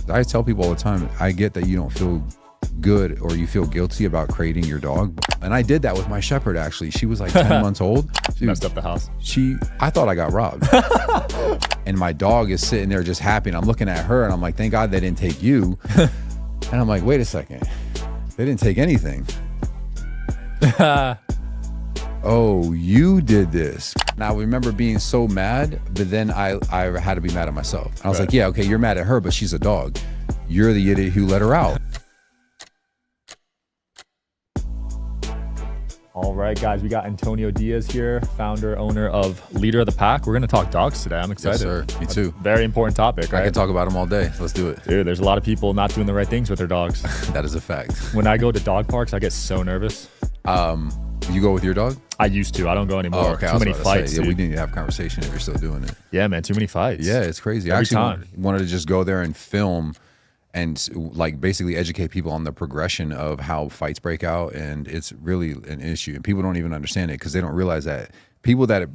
I tell people all the time, I get that you don't feel good or you feel guilty about creating your dog. And I did that with my shepherd, actually. She was like 10 months old. Dude, messed up the house. I thought I got robbed. And my dog is sitting there just happy. And I'm looking at her and I'm like, thank God they didn't take you. And I'm like, wait a second. They didn't take anything. Oh, you did this. Now, I remember being so mad, but then I had to be mad at myself. I was like, yeah, okay, you're mad at her, but she's a dog. You're the idiot who let her out. All right, guys, we got Antonio Diaz here, founder, owner of Leader of the Pack. We're going to talk dogs today. I'm excited. Yes, sir. Me too. Very important topic, right? I can talk about them all day. Let's do it. Dude, there's a lot of people not doing the right things with their dogs. That is a fact. When I go to dog parks, I get so nervous. You go with your dog? I used to. I don't go anymore. Oh, okay. Too many fights. Yeah, we need to have a conversation if you're still doing it. Yeah, man. Too many fights. Yeah, it's crazy. I actually wanted to just go there and film and like basically educate people on the progression of how fights break out. And it's really an issue. And people don't even understand it because they don't realize that people that are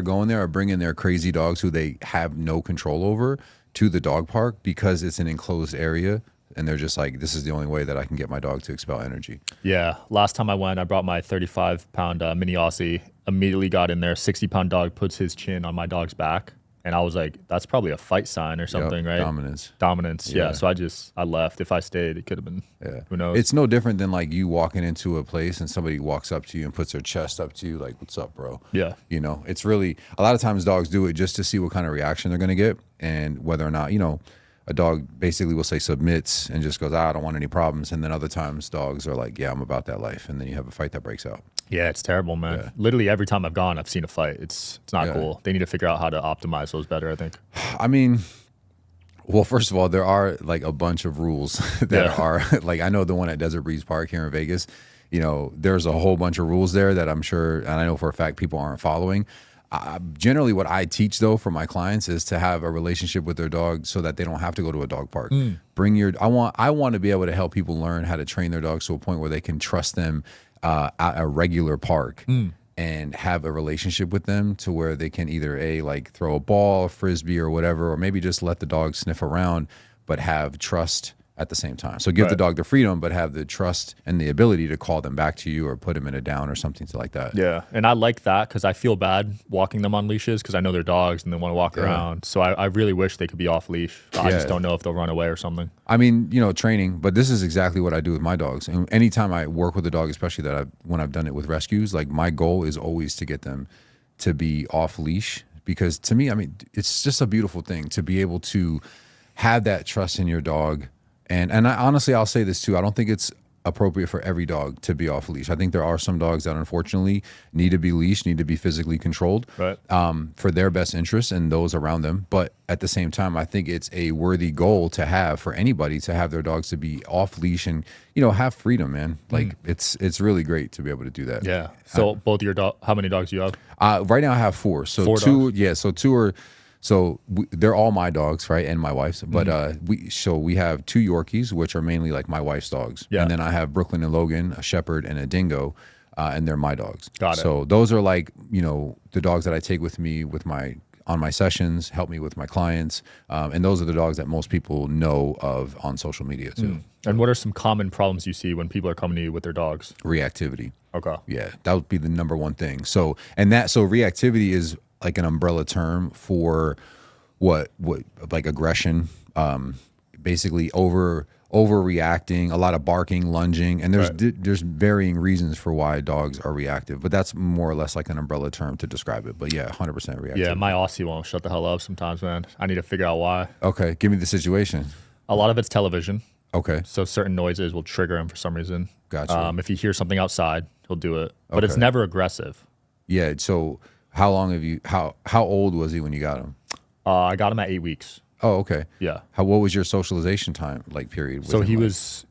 going there are bringing their crazy dogs who they have no control over to the dog park because it's an enclosed area. And they're just like, this is the only way that I can get my dog to expel energy. Yeah. Last time I went, I brought my 35-pound mini Aussie, immediately got in there. 60-pound dog puts his chin on my dog's back. And I was like, that's probably a fight sign or something, right? Dominance. Yeah. So I left. If I stayed, it could have been, who knows? It's no different than like you walking into a place and somebody walks up to you and puts their chest up to you like, what's up, bro? Yeah. You know, it's really, a lot of times dogs do it just to see what kind of reaction they're going to get and whether or not, you know, a dog basically will say submits and just goes, I don't want any problems. And then other times dogs are like, yeah, I'm about that life. And then you have a fight that breaks out. Yeah, it's terrible, man. Yeah. Literally every time I've gone, I've seen a fight. It's not cool. They need to figure out how to optimize those better, I think. I mean, well, first of all, there are like a bunch of rules that are like, I know the one at Desert Breeze Park here in Vegas, you know, there's a whole bunch of rules there that I'm sure, and I know for a fact people aren't following. Generally what I teach though for my clients is to have a relationship with their dog so that they don't have to go to a dog park. I want to be able to help people learn how to train their dogs to a point where they can trust them at a regular park and have a relationship with them to where they can either like throw a ball, a frisbee or whatever, or maybe just let the dog sniff around, but have trust at the same time. So give the dog the freedom, but have the trust and the ability to call them back to you or put them in a down or something like that. Yeah, and I like that because I feel bad walking them on leashes because I know they're dogs and they want to walk around. So I really wish they could be off leash. I just don't know if they'll run away or something. I mean, you know, training, but this is exactly what I do with my dogs. And anytime I work with a dog, especially when I've done it with rescues, like my goal is always to get them to be off leash because to me, I mean, it's just a beautiful thing to be able to have that trust in your dog. And honestly, I'll say this too. I don't think it's appropriate for every dog to be off leash. I think there are some dogs that unfortunately need to be leashed, need to be physically controlled for their best interests and those around them. But at the same time, I think it's a worthy goal to have for anybody to have their dogs to be off leash and, you know, have freedom, man. Like it's really great to be able to do that. Yeah. So both your dog, how many dogs do you have? Right now I have 4. So two are. So they're all my dogs, right, and my wife's. But we have 2 Yorkies, which are mainly like my wife's dogs, and then I have Brooklyn and Logan, a shepherd and a dingo, and they're my dogs. Got it. So those are like, you know, the dogs that I take with me on my sessions, help me with my clients, and those are the dogs that most people know of on social media too. And what are some common problems you see when people are coming to you with their dogs? Reactivity. Okay. Yeah, that would be the number one thing. So reactivity is like an umbrella term for what like aggression, basically overreacting, a lot of barking, lunging, and there's varying reasons for why dogs are reactive, but that's more or less like an umbrella term to describe it. But yeah, 100% reactive. Yeah, my Aussie won't shut the hell up sometimes, man. I need to figure out why. Okay, give me the situation. A lot of it's television. Okay. So certain noises will trigger him for some reason. Gotcha. If he hears something outside, he'll do it, but it's never aggressive. Yeah. So how long have you? How old was he when you got him? I got him at 8 weeks. Oh, okay. Yeah. What was your socialization time period? So he was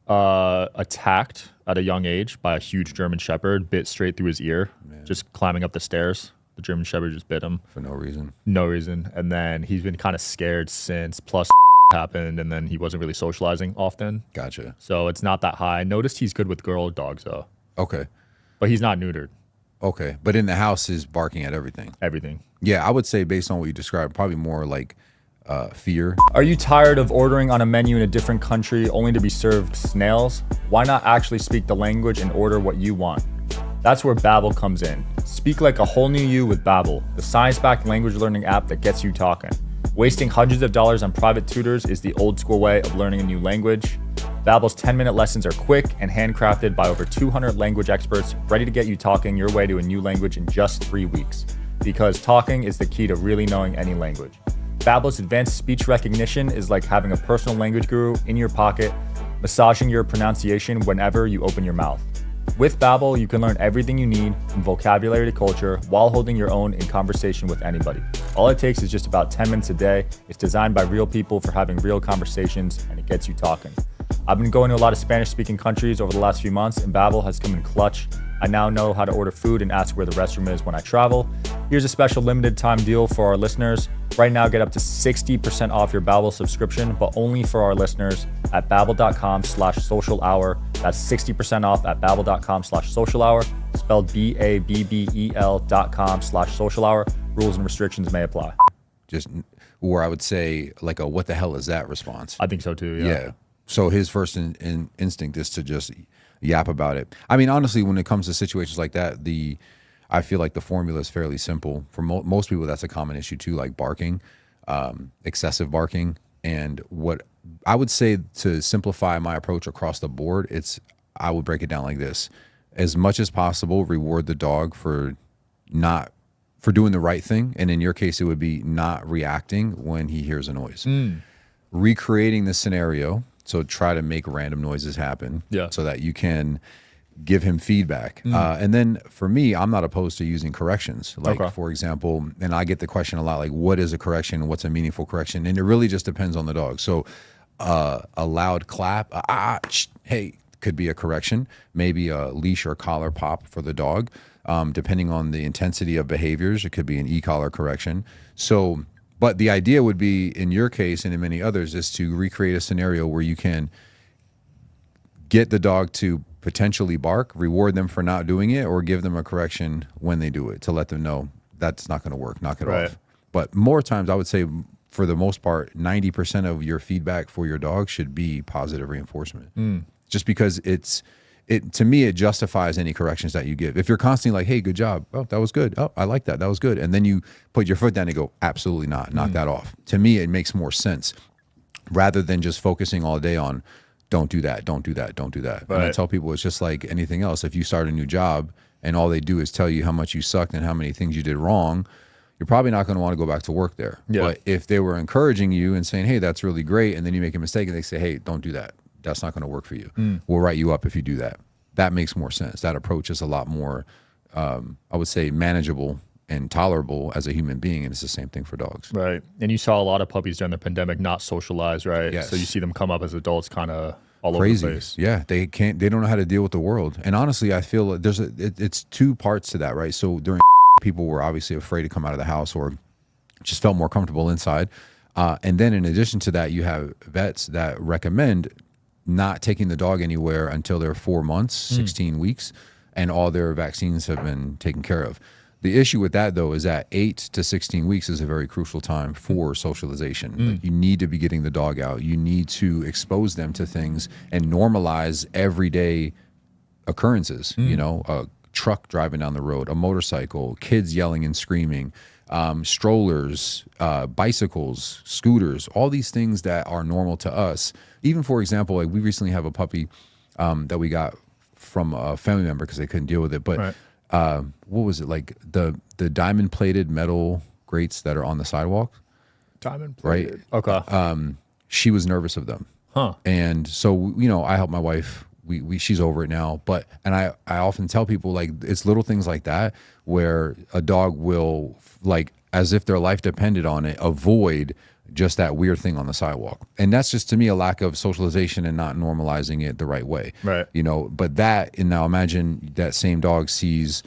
attacked at a young age by a huge German Shepherd, bit straight through his ear, just climbing up the stairs. The German Shepherd just bit him for no reason. No reason, and then he's been kind of scared since. Plus happened, and then he wasn't really socializing often. Gotcha. So it's not that high. I noticed he's good with girl dogs though. Okay. But he's not neutered. Okay, but in the house is barking at everything. Everything. Yeah, I would say based on what you described, probably more like fear. Are you tired of ordering on a menu in a different country only to be served snails? Why not actually speak the language and order what you want? That's where Babbel comes in. Speak like a whole new you with Babbel, the science-backed language learning app that gets you talking. Wasting hundreds of dollars on private tutors is the old school way of learning a new language. Babbel's 10-minute lessons are quick and handcrafted by over 200 language experts, ready to get you talking your way to a new language in just 3 weeks. Because talking is the key to really knowing any language. Babbel's advanced speech recognition is like having a personal language guru in your pocket, massaging your pronunciation whenever you open your mouth. With Babbel, you can learn everything you need from vocabulary to culture while holding your own in conversation with anybody. All it takes is just about 10 minutes a day. It's designed by real people for having real conversations, and it gets you talking. I've been going to a lot of Spanish-speaking countries over the last few months, and Babbel has come in clutch. I now know how to order food and ask where the restroom is when I travel. Here's a special limited time deal for our listeners. Right now, get up to 60% off your Babbel subscription, but only for our listeners at babbel.com/social hour. That's 60% off at babbel.com/social hour, spelled BABBEL.com/social hour. Rules and restrictions may apply. Just, or I would say like a what the hell is that response. I think so too, yeah. So his first instinct is to just yap about it. I mean, honestly, when it comes to situations like that, I feel like the formula is fairly simple. For most people, that's a common issue too, like barking, excessive barking. And what I would say to simplify my approach across the board, I would break it down like this. As much as possible, reward the dog for doing the right thing. And in your case, it would be not reacting when he hears a noise. Recreating the scenario. So try to make random noises happen so that you can give him feedback. And then for me, I'm not opposed to using corrections. Like, for example, and I get the question a lot, like, what is a correction? What's a meaningful correction? And it really just depends on the dog. So a loud clap, hey, could be a correction. Maybe a leash or collar pop for the dog. Depending on the intensity of behaviors, it could be an e-collar correction. So, but the idea would be, in your case and in many others, is to recreate a scenario where you can get the dog to potentially bark, reward them for not doing it, or give them a correction when they do it to let them know that's not going to work, knock it off. But more times, I would say, for the most part, 90% of your feedback for your dog should be positive reinforcement. Just because to me, it justifies any corrections that you give. If you're constantly like, hey, good job. Oh, that was good. Oh, I like that. That was good. And then you put your foot down and go, absolutely not. Knock that off. To me, it makes more sense rather than just focusing all day on don't do that, don't do that, don't do that. And I tell people it's just like anything else. If you start a new job and all they do is tell you how much you sucked and how many things you did wrong, you're probably not going to want to go back to work there. But if they were encouraging you and saying, hey, that's really great, and then you make a mistake and they say, hey, don't do that. That's not going to work for you. We'll write you up if you do that. That makes more sense. That approach is a lot more, I would say, manageable and tolerable as a human being, and it's the same thing for dogs. Right. And you saw a lot of puppies during the pandemic not socialize, right? Yes. So you see them come up as adults kind of all Crazy. Over the place. Yeah, they don't know how to deal with the world. And honestly, I feel like it's two parts to that, right? So during people were obviously afraid to come out of the house or just felt more comfortable inside. And then in addition to that, you have vets that recommend not taking the dog anywhere until they're 4 months, 16 weeks, and all their vaccines have been taken care of. The issue with that, though, is that 8 to 16 weeks is a very crucial time for socialization. Like, you need to be getting the dog out. You need to expose them to things and normalize everyday occurrences. You know, a truck driving down the road, a motorcycle, kids yelling and screaming, strollers, bicycles, scooters, all these things that are normal to us. Even, for example, like we recently have a puppy that we got from a family member because they couldn't deal with it. But what was it, like the diamond plated metal grates that are on the sidewalk? Diamond plated. Right? Okay. She was nervous of them. And so, you know, I help my wife. She's over it now. And I often tell people, like, it's little things like that where a dog will, like, as if their life depended on it, avoid just that weird thing on the sidewalk. And that's just, to me, a lack of socialization and not normalizing it the right way. Right. You know, but and now imagine that same dog sees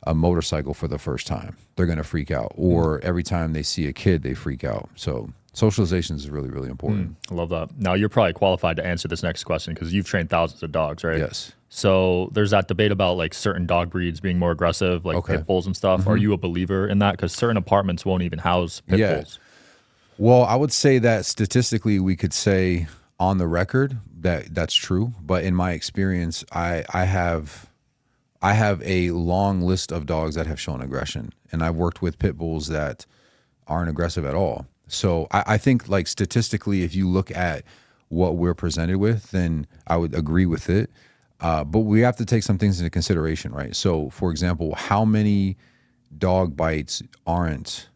a motorcycle for the first time. They're going to freak out. Or every time they see a kid, they freak out. So socialization is really, really important. I love that. Now, you're probably qualified to answer this next question because you've trained thousands of dogs, right? Yes. So there's that debate about like certain dog breeds being more aggressive, like pit bulls and stuff. Are you a believer in that? Because certain apartments won't even house pit bulls. Well, I would say that statistically we could say on the record that that's true. But in my experience, I have a long list of dogs that have shown aggression, and I've worked with pit bulls that aren't aggressive at all. So I think like statistically, if you look at what we're presented with, then I would agree with it. But we have to take some things into consideration, right? So for example, how many dog bites aren't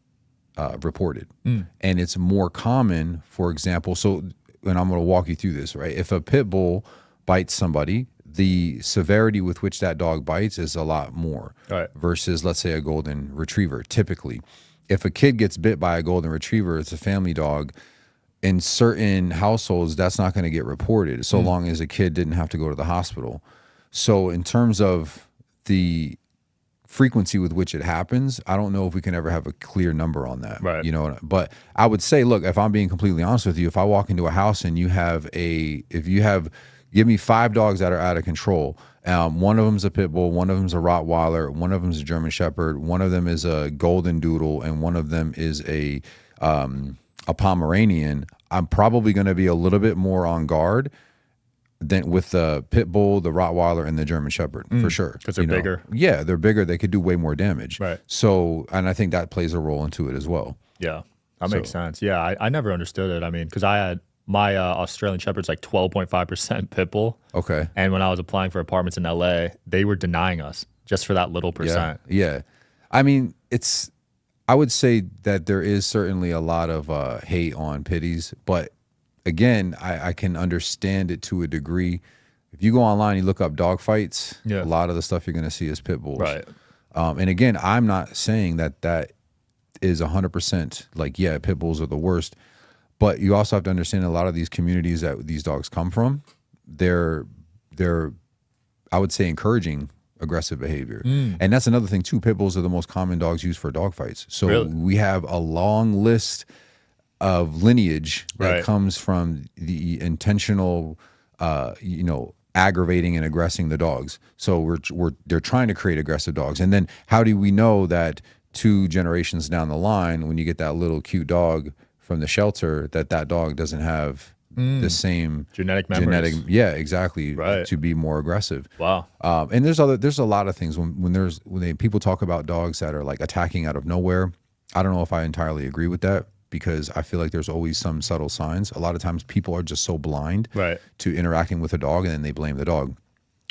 reported? And it's more common, for example, and I'm going to walk you through this, right? If a pit bull bites somebody, the severity with which that dog bites is a lot more versus, let's say, a golden retriever. Typically, if a kid gets bit by a golden retriever, it's a family dog. In certain households, that's not going to get reported so long as a kid didn't have to go to the hospital. So in terms of the frequency with which it happens, I don't know if we can ever have a clear number on that. Right. You know, but I would say, look, if I'm being completely honest with you, if I walk into a house and give me 5 dogs that are out of control. One of them's a pit bull, one of them's a Rottweiler, one of them's a German Shepherd, one of them is a golden doodle, and one of them is a Pomeranian. I'm probably going to be a little bit more on guard than with the pit bull, the Rottweiler, and the German Shepherd, for sure. Because they're bigger. Yeah, they're bigger. They could do way more damage. Right. So, and I think that plays a role into it as well. Yeah, that makes sense. Yeah, I never understood it. I mean, because I had my Australian Shepherd's like 12.5% pit bull. Okay. And when I was applying for apartments in LA, they were denying us just for that little percent. Yeah. I mean, I would say that there is certainly a lot of hate on pitties, but again, I can understand it to a degree. If you go online, you look up dog fights, a lot of the stuff you're going to see is pit bulls. Right. And again, I'm not saying that is 100% like, yeah, pit bulls are the worst. But you also have to understand a lot of these communities that these dogs come from, they're I would say encouraging aggressive behavior. And that's another thing too. Pit bulls are the most common dogs used for dog fights. So we have a long list of lineage that comes from the intentional aggravating and aggressing the dogs. So they're trying to create aggressive dogs. And then how do we know that 2 generations down the line, when you get that little cute dog from the shelter, that dog doesn't have the same genetic memories. Yeah, exactly. To be more aggressive. Wow. And there's a lot of things when people talk about dogs that are like attacking out of nowhere. I don't know if I entirely agree with that, because I feel like there's always some subtle signs. A lot of times people are just so blind to interacting with a dog, and then they blame the dog.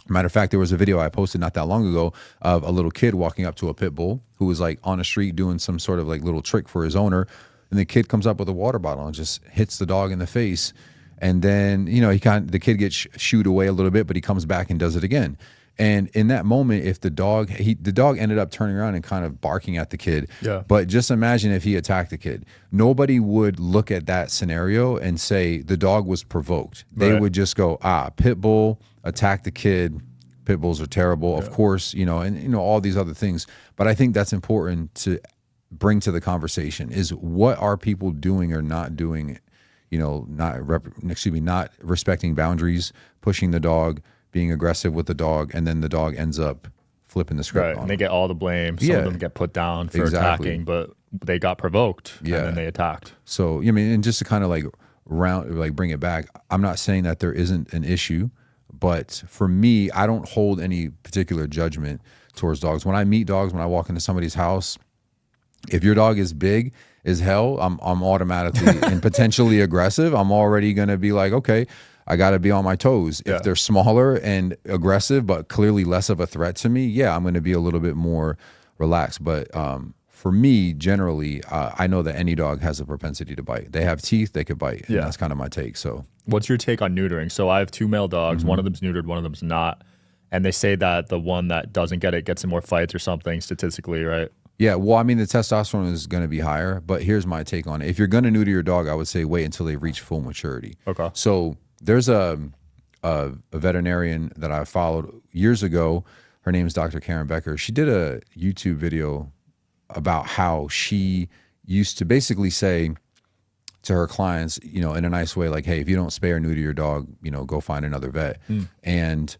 Matter of fact, there was a video I posted not that long ago of a little kid walking up to a pit bull who was like on a street doing some sort of like little trick for his owner. And the kid comes up with a water bottle and just hits the dog in the face. And then, the kid gets shooed away a little bit, but he comes back and does it again. And in that moment, if the dog ended up turning around and kind of barking at the kid. Yeah. But just imagine if he attacked the kid. Nobody would look at that scenario and say the dog was provoked. They would just go, pit bull, attack the kid. Pit bulls are terrible. Of course, and all these other things. But I think that's important to bring to the conversation is what are people doing or not doing, not respecting boundaries, pushing the dog, being aggressive with the dog, and then the dog ends up flipping the script on and they get all the blame. Some of them get put down for attacking, but they got provoked and then they attacked. So, and just to kind of bring it back, I'm not saying that there isn't an issue, but for me, I don't hold any particular judgment towards dogs. When I meet dogs, when I walk into somebody's house, if your dog is big as hell, I'm automatically and potentially aggressive. I'm already going to be like, okay, I got to be on my toes. If they're smaller and aggressive, but clearly less of a threat to me, I'm going to be a little bit more relaxed. But for me, generally, I know that any dog has a propensity to bite. They have teeth, they could bite. And that's kind of my take. So what's your take on neutering? So I have 2 male dogs. One of them's neutered, one of them's not. And they say that the one that doesn't get it gets in more fights or something statistically, right? Yeah, well, I mean, the testosterone is going to be higher, but here's my take on it. If you're going to neuter your dog, I would say wait until they reach full maturity. Okay. So there's a veterinarian that I followed years ago. Her name is Dr. Karen Becker. She did a YouTube video about how she used to basically say to her clients, in a nice way, like, hey, if you don't spay or neuter your dog, go find another vet. And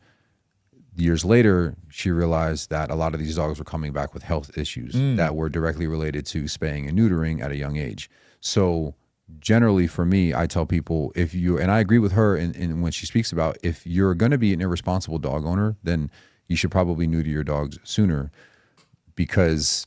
years later, she realized that a lot of these dogs were coming back with health issues that were directly related to spaying and neutering at a young age. So generally for me, I tell people if you, and I agree with her in when she speaks about if you're going to be an irresponsible dog owner, then you should probably neuter your dogs sooner because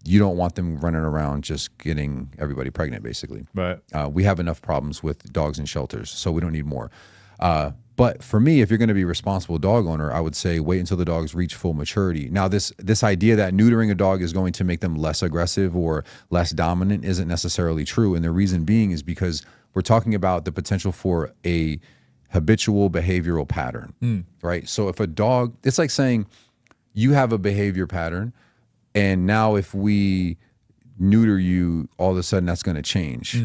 you don't want them running around just getting everybody pregnant, basically. Right. We have enough problems with dogs in shelters, so we don't need more. But for me, if you're going to be a responsible dog owner, I would say wait until the dogs reach full maturity. Now, this idea that neutering a dog is going to make them less aggressive or less dominant isn't necessarily true. And the reason being is because we're talking about the potential for a habitual behavioral pattern, right? So if a dog, it's like saying you have a behavior pattern, and now if we neuter you, all of a sudden that's going to change.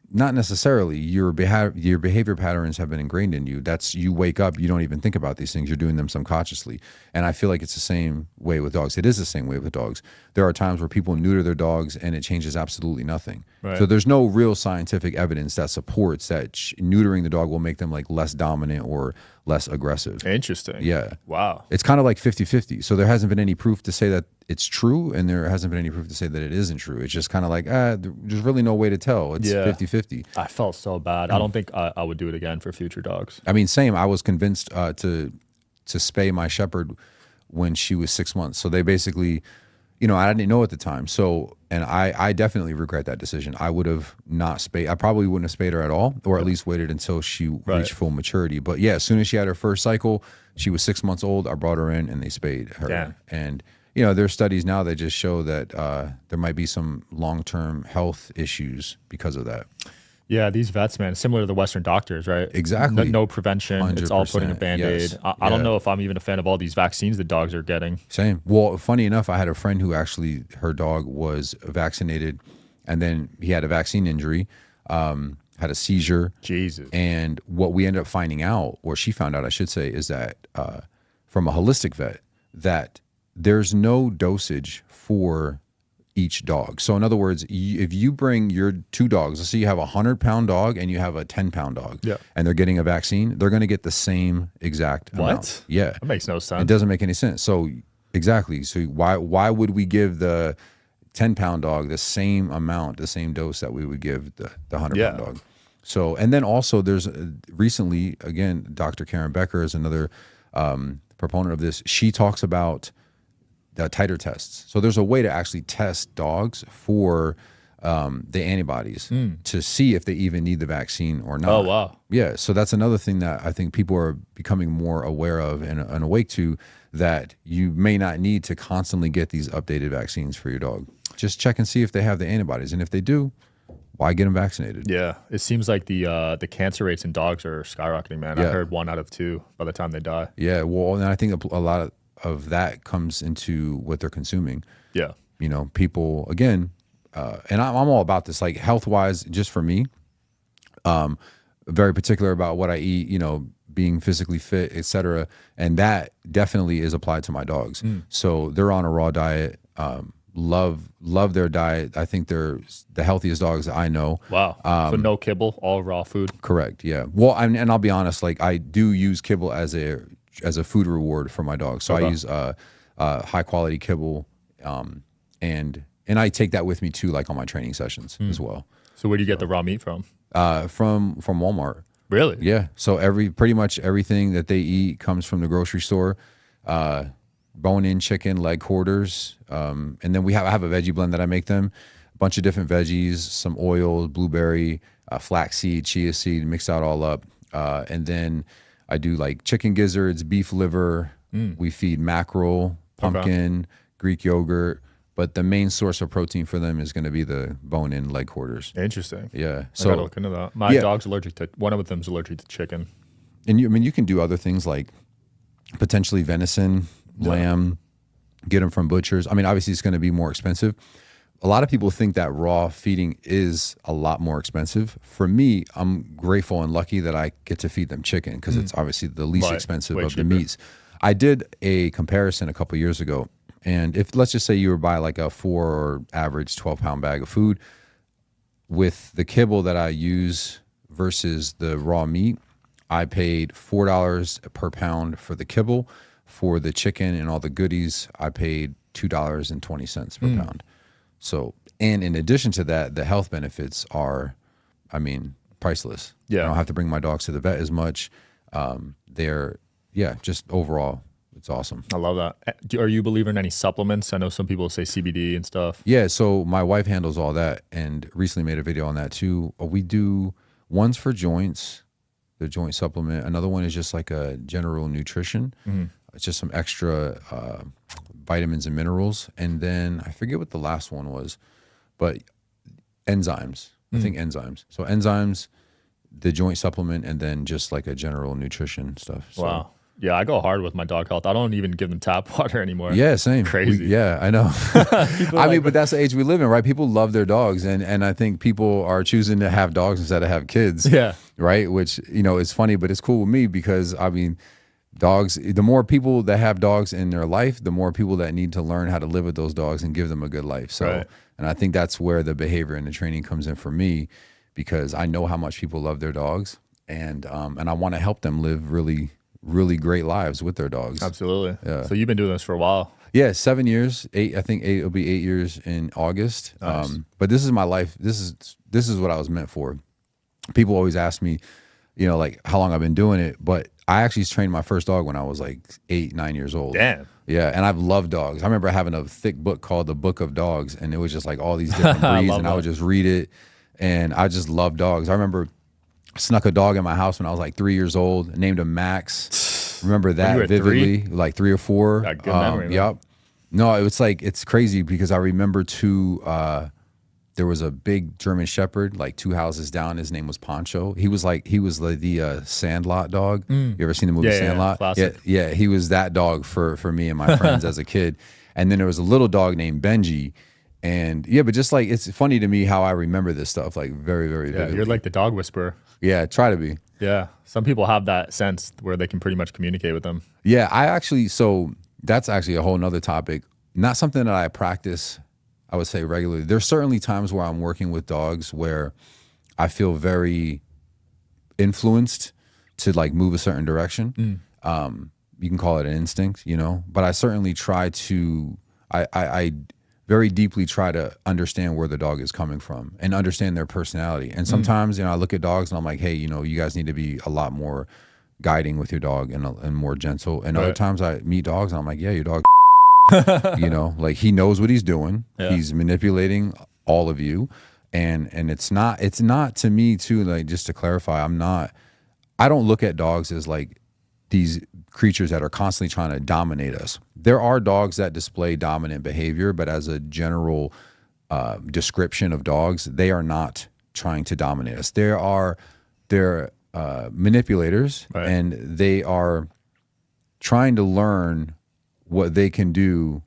Not necessarily. Your behavior patterns have been ingrained in you. That's you wake up, you don't even think about these things. You're doing them subconsciously. And I feel like it's the same way with dogs. It is the same way with dogs. There are times where people neuter their dogs and it changes absolutely nothing. Right. So there's no real scientific evidence that supports that neutering the dog will make them like less dominant or less aggressive. Interesting. Yeah. Wow. It's kind of like 50-50. So there hasn't been any proof to say that it's true, and there hasn't been any proof to say that it isn't true. It's just kind of like, there's really no way to tell. It's 50-50. I felt so bad. I don't think I would do it again for future dogs. I mean, same. I was convinced to spay my shepherd when she was 6 months. So they basically, I didn't know at the time. So, and I definitely regret that decision. I would have not spayed. I probably wouldn't have spayed her at all, or at least waited until she reached full maturity. But yeah, as soon as she had her first cycle, she was 6 months old. I brought her in and they spayed her. Damn. And there's studies now that just show that there might be some long-term health issues because of that. Yeah, these vets, man, similar to the Western doctors, right? Exactly. No prevention. 100%. It's all putting a Band-Aid. Yes. I don't know if I'm even a fan of all these vaccines the dogs are getting. Same. Well, funny enough, I had a friend who actually, her dog was vaccinated, and then he had a vaccine injury, had a seizure. Jesus. And what we ended up finding out, or she found out, I should say, is that from a holistic vet, that there's no dosage for each dog. So in other words, if you bring your two dogs, let's say you have a 100-pound dog and you have a 10-pound dog, and they're getting a vaccine, they're going to get the same exact amount. Yeah. That makes no sense. It doesn't make any sense. So exactly. So why would we give the 10-pound dog the same amount, the same dose that we would give the 100-pound dog? So, and then also there's recently, again, Dr. Karen Becker is another proponent of this. She talks about titer tests. So there's a way to actually test dogs for the antibodies to see if they even need the vaccine or not. Oh, wow. Yeah. So that's another thing that I think people are becoming more aware of and awake to, that you may not need to constantly get these updated vaccines for your dog. Just check and see if they have the antibodies. And if they do, why get them vaccinated? Yeah. It seems like the cancer rates in dogs are skyrocketing, man. I heard 1 out of 2 by the time they die. Yeah. Well, and I think a lot of that comes into what they're consuming. Yeah. People, again, and I'm all about this, like health-wise, just for me, very particular about what I eat, being physically fit, etc. And that definitely is applied to my dogs. So they're on a raw diet, love their diet. I think they're the healthiest dogs that I know. Wow. So no kibble, all raw food? Correct, yeah. Well, and I'll be honest, like I do use kibble as a food reward for my dogs. So I use high quality kibble, and I take that with me too, like on my training sessions as well. So where do you get the raw meat from? From Walmart. Really? Yeah. So pretty much everything that they eat comes from the grocery store. Bone-in chicken, leg quarters, and then I have a veggie blend that I make them. A bunch of different veggies, some oil, blueberry, flaxseed, chia seed, mix that all up, and then I do like chicken gizzards, beef liver. We feed mackerel, pumpkin, Greek yogurt. But the main source of protein for them is going to be the bone-in leg quarters. Interesting. Yeah. So I gotta look into that. My dog's allergic to, one of them's allergic to chicken. And you can do other things like potentially venison, lamb, get them from butchers. I mean, obviously it's going to be more expensive. A lot of people think that raw feeding is a lot more expensive. For me, I'm grateful and lucky that I get to feed them chicken because it's obviously the least expensive of the meats. I did a comparison a couple years ago, and if let's just say you were buy like a 4 or average 12-pound bag of food, with the kibble that I use versus the raw meat, I paid $4 per pound for the kibble. For the chicken and all the goodies, I paid $2.20 per pound. So, and in addition to that, the health benefits are I mean, priceless. Yeah. I don't have to bring my dogs to the vet as much. Just overall, it's awesome. I love that. Are you a believer in any supplements? I know some people say CBD and stuff. Yeah, so my wife handles all that and recently made a video on that too. We do one's for joints, the joint supplement. Another one is just like a general nutrition. It's just some extra vitamins and minerals. And then I forget what the last one was, but enzymes. I think enzymes. So enzymes, the joint supplement, and then just like a general nutrition stuff. So, wow. Yeah, I go hard with my dog health. I don't even give them tap water anymore. Yeah, same. Crazy. I know. I mean, but that's the age we live in, right? People love their dogs, and I think people are choosing to have dogs instead of have kids. Yeah. Right? Which, is funny, but it's cool with me because, I mean, dogs, the more people that have dogs in their life, the more people that need to learn how to live with those dogs and give them a good life. So, right. And I think that's where the behavior and the training comes in for me, because I know how much people love their dogs, and I want to help them live really, really great lives with their dogs. Absolutely. Yeah. So you've been doing this for a while. Yeah, 7 years, 8. I think it'll be 8 years in August. Nice. But this is my life. This is what I was meant for. People always ask me, like how long I've been doing it, but I actually trained my first dog when I was like 8, 9 years old. Damn. Yeah, and I've loved dogs. I remember having a thick book called The Book of Dogs, and it was just like all these different breeds, and I would just read it, and I just love dogs. I remember snuck a dog in my house when I was like 3 years old, named him Max. Remember that vividly, 3? Like 3 or 4. Got good memory. Yep. No, it's crazy because I remember there was a big German Shepherd, like 2 houses down. His name was Poncho. He was the Sandlot dog. You ever seen the movie Sandlot? Yeah, he was that dog for me and my friends as a kid. And then there was a little dog named Benji. And but just like, it's funny to me how I remember this stuff, like very, very vividly. You're like the dog whisperer. Yeah, try to be. Yeah, some people have that sense where they can pretty much communicate with them. Yeah, so that's actually a whole nother topic. Not something that I practice, I would say, regularly. There's certainly times where I'm working with dogs where I feel very influenced to like move a certain direction. You can call it an instinct, but I certainly try to, I very deeply try to understand where the dog is coming from and understand their personality. And sometimes, I look at dogs and I'm like, hey, you guys need to be a lot more guiding with your dog and more gentle. And other times I meet dogs and I'm like, yeah, your dog, like he knows what he's doing. Yeah. He's manipulating all of you. And it's not to me too, like, just to clarify, I don't look at dogs as like these creatures that are constantly trying to dominate us. There are dogs that display dominant behavior, but as a general description of dogs, they are not trying to dominate us. They're manipulators, right. And they are trying to learn what they can do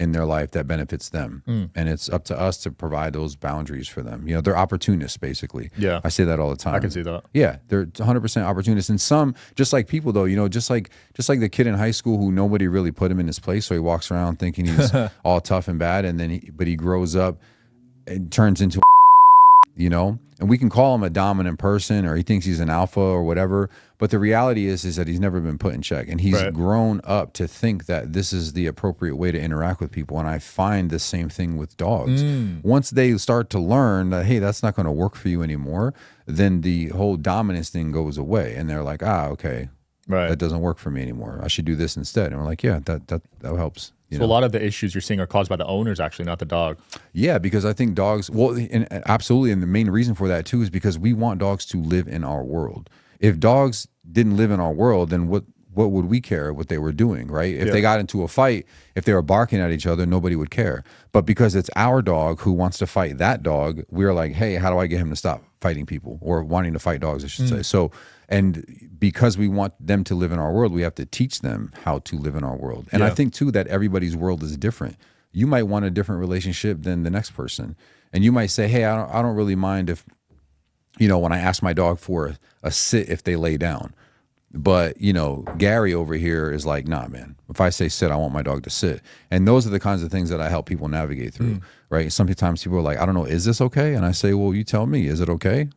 in their life that benefits them. And it's up to us to provide those boundaries for them. They're opportunists, basically. Yeah. I say that all the time. I can see that. Yeah, they're 100% opportunists. And some, just like people though, just like the kid in high school who nobody really put him in his place, so he walks around thinking he's all tough and bad, and then he grows up and turns into and we can call him a dominant person, or he thinks he's an alpha or whatever, but the reality is that he's never been put in check, and he's grown up to think that this is the appropriate way to interact with people. And I find the same thing with dogs. Once they start to learn that, hey, that's not going to work for you anymore, then the whole dominance thing goes away, and they're like, okay, that doesn't work for me anymore. I should do this instead. And we're like, yeah, that helps. So a lot of the issues you're seeing are caused by the owners, actually, not the dog. Yeah, because I think dogs, absolutely, and the main reason for that too is because we want dogs to live in our world. If dogs didn't live in our world, then what would we care what they were doing, right? If they got into a fight, if they were barking at each other, nobody would care. But because it's our dog who wants to fight that dog, we're like, hey, how do I get him to stop fighting people, or wanting to fight dogs, I should say. So, and because we want them to live in our world, we have to teach them how to live in our world. And I think too that everybody's world is different. You might want a different relationship than the next person. And you might say, hey, I don't really mind if, when I ask my dog for a sit if they lay down. But, Gary over here is like, nah, man, if I say sit, I want my dog to sit. And those are the kinds of things that I help people navigate through, right? Sometimes people are like, I don't know, is this okay? And I say, well, you tell me, is it okay?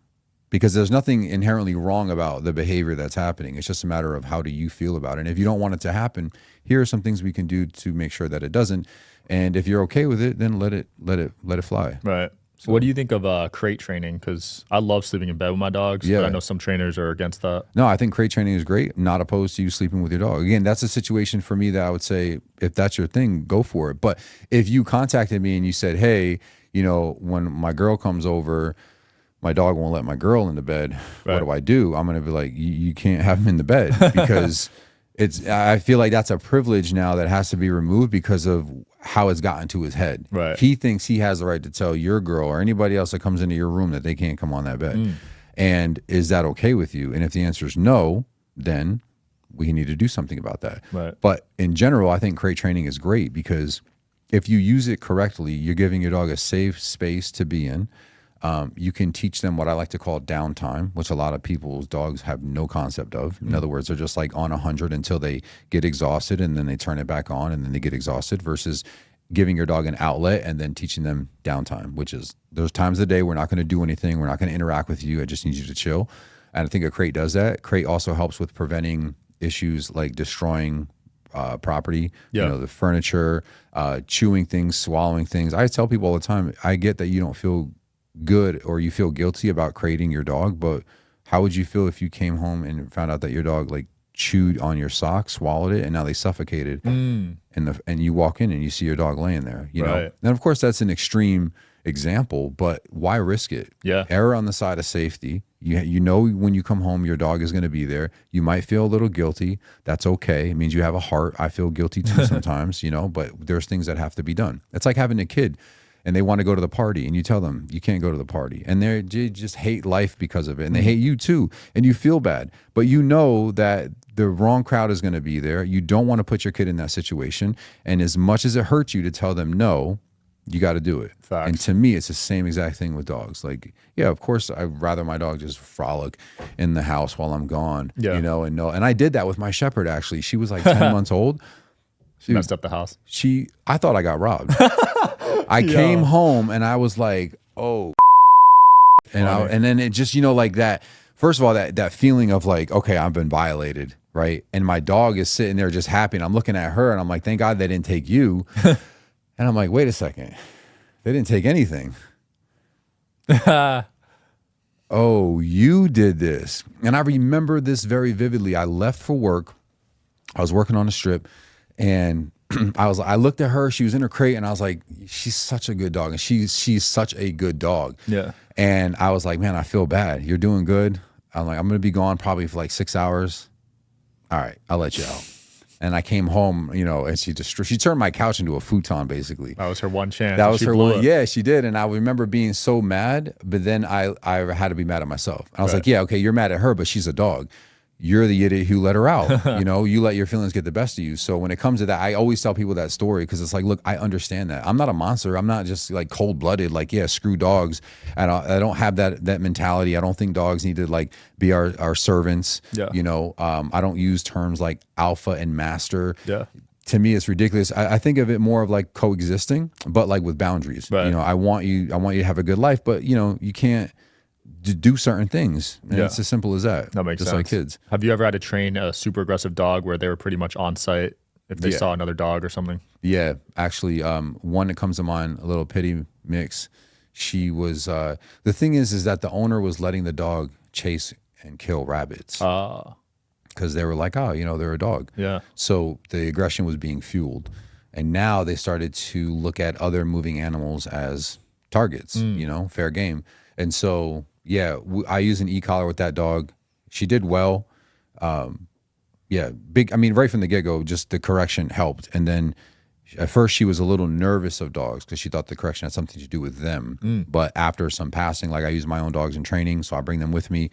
Because there's nothing inherently wrong about the behavior that's happening. It's just a matter of how do you feel about it. And if you don't want it to happen, here are some things we can do to make sure that it doesn't. And if you're okay with it, then let it fly. Right. So. What do you think of crate training? Because I love sleeping in bed with my dogs, but I know some trainers are against that. No, I think crate training is great. Not opposed to you sleeping with your dog. Again, that's a situation for me that I would say, if that's your thing, go for it. But if you contacted me and you said, hey, you know, when my girl comes over, my dog won't let my girl in the bed. Right. What do? I'm going to be like, you can't have him in the bed because I feel like that's a privilege now that has to be removed because of how it's gotten to his head. Right. He thinks he has the right to tell your girl or anybody else that comes into your room that they can't come on that bed. And is that okay with you? And if the answer is no, then we need to do something about that. Right. But in general, I think crate training is great because if you use it correctly, you're giving your dog a safe space to be in. You can teach them what I like to call downtime, which a lot of people's dogs have no concept of. In other words, they're just like on 100 until they get exhausted and then they turn it back on and then they get exhausted versus giving your dog an outlet and then teaching them downtime, which is there's times of the day we're not going to do anything. We're not going to interact with you. I just need you to chill. And I think a crate does that. Crate also helps with preventing issues like destroying property, you know, the furniture, chewing things, swallowing things. I tell people all the time, I get that you don't feel good or you feel guilty about crating your dog, but how would you feel if you came home and found out that your dog like chewed on your sock, swallowed it, and now they suffocated and you walk in and you see your dog laying there, you know? And of course that's an extreme example, but why risk it? Err on the side of safety. You know, when you come home, your dog is going to be there. You might feel a little guilty. That's okay. It means you have a heart. I feel guilty too sometimes, you know, but there's things that have to be done. It's like having a kid and they want to go to the party and you tell them you can't go to the party and they just hate life because of it and they hate you too and you feel bad, but you know that the wrong crowd is going to be there. You don't want to put your kid in that situation, and as much as it hurts you to tell them no, you got to do it. Facts. And to me, it's the same exact thing with dogs. Like, yeah, of course, I'd rather my dog just frolic in the house while I'm gone, you know, and I did that with my shepherd, actually. She was like 10 months old. She messed up the house. I thought I got robbed. I came home and I was like, oh, and then it just, you know, like that. First of all, that feeling of like, okay, I've been violated, right? And my dog is sitting there just happy, and I'm looking at her, and I'm like, thank God they didn't take you. And I'm like, wait a second, they didn't take anything. Oh, you did this. And I remember this very vividly. I left for work. I was working on a strip, and I looked at her, she was in her crate, and I was like, she's such a good dog. And she's such a good dog. Yeah. And I was like, man, I feel bad. You're doing good. I'm like, I'm going to be gone probably for like 6 hours. All right, I'll let you out. And I came home, you know, and she turned my couch into a futon, basically. That was her one chance. That was her one. Yeah, she did. And I remember being so mad, but then I had to be mad at myself. I was like, yeah, okay, you're mad at her, but she's a dog. You're the idiot who let her out. You know, you let your feelings get the best of you. So when it comes to that, I always tell people that story because it's like, look, I understand that. I'm not a monster. I'm not just like cold-blooded, like, yeah, screw dogs. And I don't have that mentality. I don't think dogs need to like be our servants. Yeah. You know, I don't use terms like alpha and master. Yeah. To me, it's ridiculous. I think of it more of like coexisting, but like with boundaries. Right. You know, I want you to have a good life, but you know, you can't do certain things. And it's as simple as that. That makes just sense. like kids. Have you ever had to train a super aggressive dog where they were pretty much on site if they saw another dog or something? Yeah, actually, one that comes to mind, a little pity mix. She was, the thing is that the owner was letting the dog chase and kill rabbits. Because they were like, oh, you know, they're a dog. Yeah. So the aggression was being fueled. And now they started to look at other moving animals as targets, you know, fair game. And so, yeah, I use an e-collar with that dog. She did well. Big. I mean, right from the get-go, just the correction helped. And then at first she was a little nervous of dogs because she thought the correction had something to do with them. But after some passing, like I use my own dogs in training, so I bring them with me.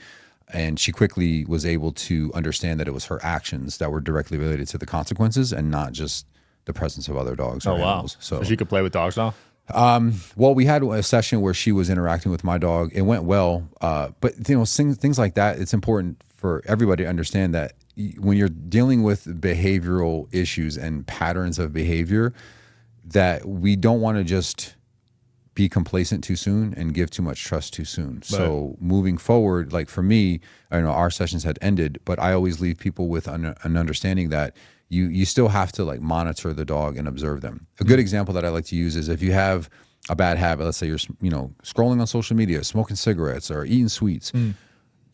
And she quickly was able to understand that it was her actions that were directly related to the consequences and not just the presence of other dogs or animals. So she could play with dogs now? Well, we had a session where she was interacting with my dog. It went well, but you know, things like that. It's important for everybody to understand that when you're dealing with behavioral issues and patterns of behavior, that we don't want to just be complacent too soon and give too much trust too soon. Right. So moving forward, like for me, I know our sessions had ended, but I always leave people with an understanding that you still have to like monitor the dog and observe them. A good example that I like to use is if you have a bad habit, let's say you're, scrolling on social media, smoking cigarettes or eating sweets,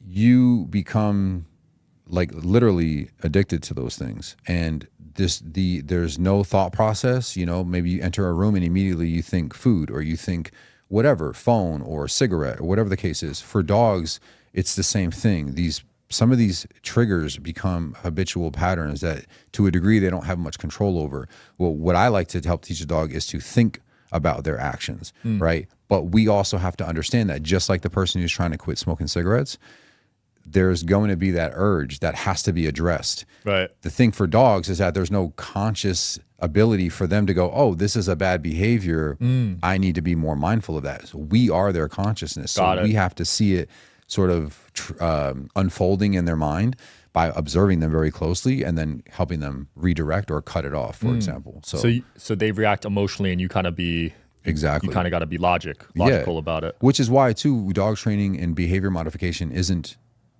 you become like literally addicted to those things. And there's no thought process. Maybe you enter a room and immediately you think food, or you think whatever, phone or cigarette or whatever the case is. For dogs, it's the same thing. Some of these triggers become habitual patterns that to a degree they don't have much control over. Well, what I like to help teach a dog is to think about their actions, right? But we also have to understand that just like the person who's trying to quit smoking cigarettes, there's going to be that urge that has to be addressed. Right. The thing for dogs is that there's no conscious ability for them to go, oh, this is a bad behavior. I need to be more mindful of that. So we are their consciousness. So we have to see it sort of unfolding in their mind by observing them very closely and then helping them redirect or cut it off, for example. So they react emotionally, and you kind of exactly. You kind of got to be logical about it. Which is why too, dog training and behavior modification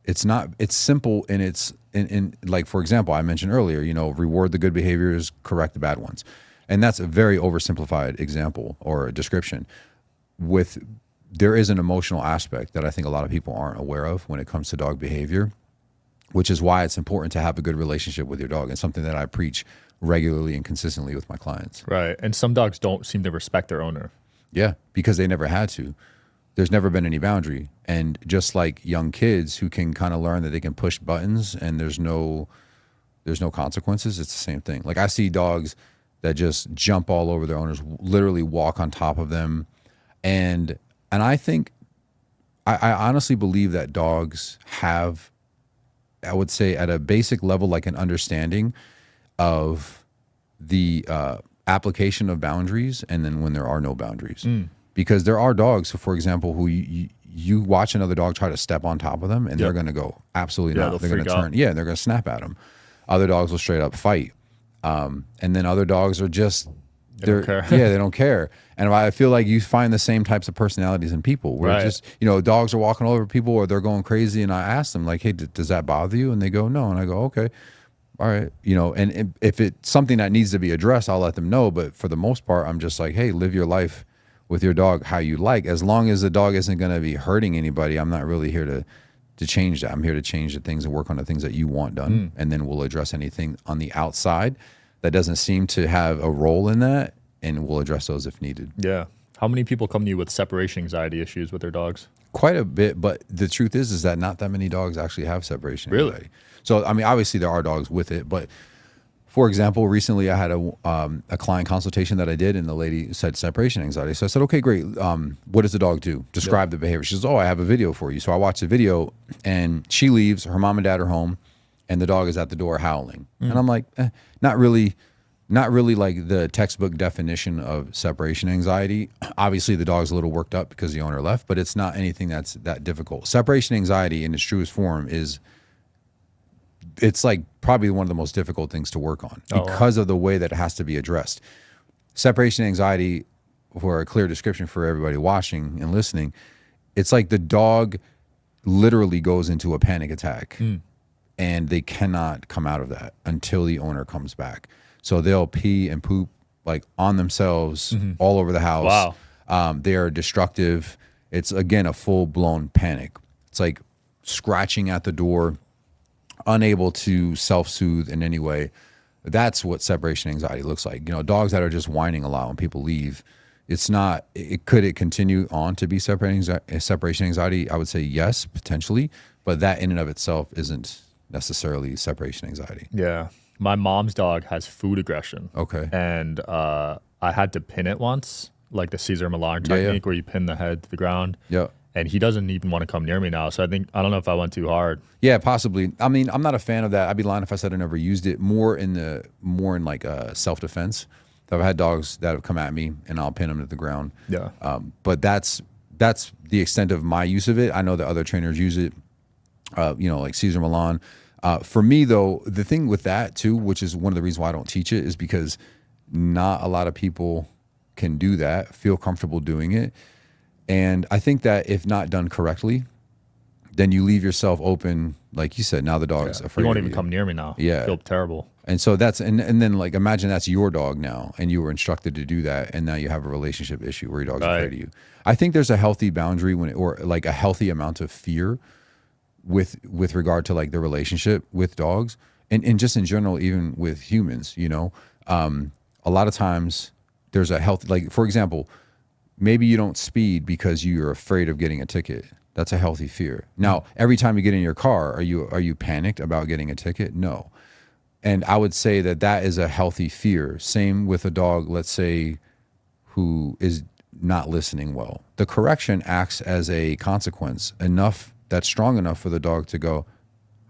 it's simple and it's in like, for example, I mentioned earlier, reward the good behaviors, correct the bad ones. And that's a very oversimplified example or a description. There is an emotional aspect that I think a lot of people aren't aware of when it comes to dog behavior, which is why it's important to have a good relationship with your dog, and something that I preach regularly and consistently with my clients. Right. And some dogs don't seem to respect their owner. Yeah, because they never had to. There's never been any boundary. And just like young kids who can kind of learn that they can push buttons and there's no consequences, it's the same thing. Like I see dogs that just jump all over their owners, literally walk on top of them. And I think, I honestly believe that dogs have, I would say at a basic level, like an understanding of the application of boundaries, and then when there are no boundaries. Because there are dogs, so for example, who you watch another dog try to step on top of them, and they're going to go, absolutely not. They're going to turn. Yeah, they're going to snap at them. Other dogs will straight up fight. And then other dogs are just, they don't care. Yeah, they don't care. And I feel like you find the same types of personalities in people where just, dogs are walking all over people or they're going crazy. And I ask them like, hey, does that bother you? And they go, no. And I go, okay, all right. And if it's something that needs to be addressed, I'll let them know. But for the most part, I'm just like, hey, live your life with your dog how you like. As long as the dog isn't going to be hurting anybody, I'm not really here to change that. I'm here to change the things and work on the things that you want done. And then we'll address anything on the outside that doesn't seem to have a role in that, and we'll address those if needed. Yeah. How many people come to you with separation anxiety issues with their dogs? Quite a bit, but the truth is that not that many dogs actually have separation anxiety. Really? So, I mean, obviously there are dogs with it, but for example, recently I had a client consultation that I did, and the lady said separation anxiety. So I said, okay, great. What does the dog do? Describe the behavior. She says, oh, I have a video for you. So I watched the video, and she leaves, her mom and dad are home, and the dog is at the door howling. And I'm like, not really like the textbook definition of separation anxiety. Obviously the dog's a little worked up because the owner left, but it's not anything that's that difficult. Separation anxiety in its truest form it's like probably one of the most difficult things to work on because of the way that it has to be addressed. Separation anxiety, for a clear description for everybody watching and listening, it's like the dog literally goes into a panic attack and they cannot come out of that until the owner comes back. So they'll pee and poop like on themselves all over the house. Wow. They are destructive. It's again a full-blown panic. It's like scratching at the door, unable to self-soothe in any way. That's what separation anxiety looks like. Dogs that are just whining a lot when people leave, it's not, could it continue on to be separation anxiety? I would say yes, potentially, but that in and of itself isn't necessarily separation anxiety. Yeah. My mom's dog has food aggression. Okay. And I had to pin it once, like the Cesar Millan technique where you pin the head to the ground. Yeah. And he doesn't even want to come near me now. So I don't know if I went too hard. Yeah, possibly. I mean, I'm not a fan of that. I'd be lying if I said I never used it. More in like self-defense. So I've had dogs that have come at me and I'll pin them to the ground. Yeah. But that's the extent of my use of it. I know that other trainers use it, like Cesar Millan. For me though, the thing with that too, which is one of the reasons why I don't teach it, is because not a lot of people can do that, feel comfortable doing it. And I think that if not done correctly, then you leave yourself open, like you said, now the dog's afraid. He won't even come near me now. Yeah. I feel terrible. And so that's, and then like, imagine that's your dog now, and you were instructed to do that, and now you have a relationship issue where your dog's afraid of you. I think there's a healthy boundary or like a healthy amount of fear with regard to like the relationship with dogs, and just in general, even with humans, you know. A lot of times there's a healthy, like, for example, maybe you don't speed because you're afraid of getting a ticket. That's a healthy fear. Now, every time you get in your car, are you panicked about getting a ticket? No. And I would say that is a healthy fear. Same with a dog, let's say, who is not listening well. The correction acts as a consequence that's strong enough for the dog to go,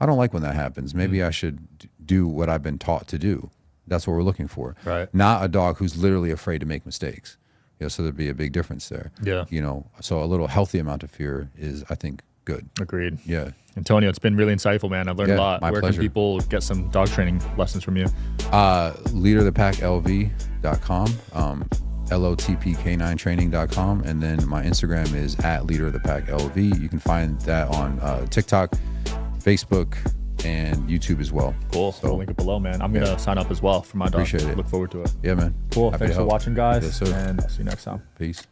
I don't like when that happens. Maybe I should do what I've been taught to do. That's what we're looking for. Right. Not a dog who's literally afraid to make mistakes. You know, so there'd be a big difference there. Yeah. You know, so a little healthy amount of fear is, I think, good. Agreed. Yeah. Antonio, it's been really insightful, man. I've learned a lot. Where pleasure. can people get some dog training lessons from you? leaderofthepacklv.com, lotpk9training.com, and then my Instagram is @leaderofthepacklv. You can find that on TikTok, Facebook, and YouTube as well. Cool. So we'll link it below, man. I'm going to sign up as well for my dog. Appreciate it. Look forward to it. Yeah, man. Cool. Happy Thanks for watching, guys. Yes, sir. And I'll see you next time. Peace.